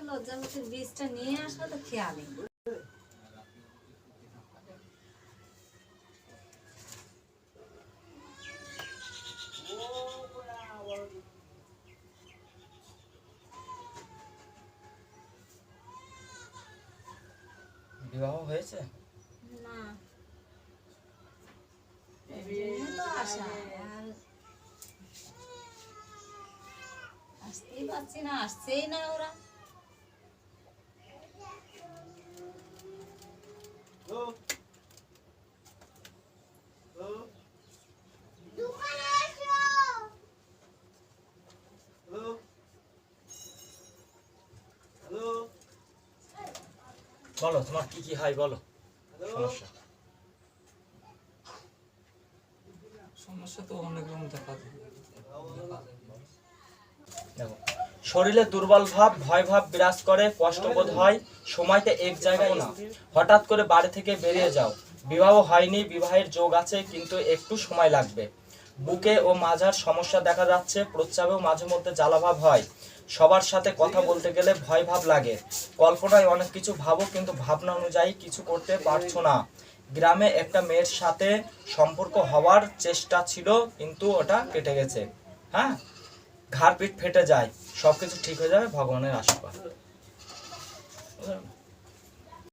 লজ্জাবতীর বীজটা নিয়ে আসলে তো খেয়াল নেই। বিবাহ হয়েছে না, তো আশা আসতেই পারছি না, আসছেই না ওরা। বলো তোমার কি কি হয়, বলো সমস্যা। সমস্যা তো অনেক রকম দেখা যায়। দেখো, শরীরে দুর্বল ভাব, ভয় ভাব বিরাজ করে, কষ্টবোধ হয়, সময়তে এক জায়গায় না, হঠাৎ করে বাড়ি থেকে বেরিয়ে যাও। বিবাহ হয়নি, বিবাহের যোগ আছে কিন্তু একটু সময় লাগবে। বুকে ও মাঝার সমস্যা দেখা যাচ্ছে, প্রস্রাবেও মাঝে মধ্যে জ্বালাভাব হয়। সবার সাথে কথা বলতে গেলে ভয় ভাব লাগে। কল্পনায় অনেক কিছু ভাবো কিন্তু ভাবনা অনুযায়ী কিছু করতে পারছো না। গ্রামে একটা মেয়ের সাথে সম্পর্ক হওয়ার চেষ্টা ছিল কিন্তু ওটা কেটে গেছে। হ্যাঁ, ঘাড় পিঠ ফেটে যায়, সবকিছু ঠিক হয়ে যাবে ভগবানের আশীর্বাদ।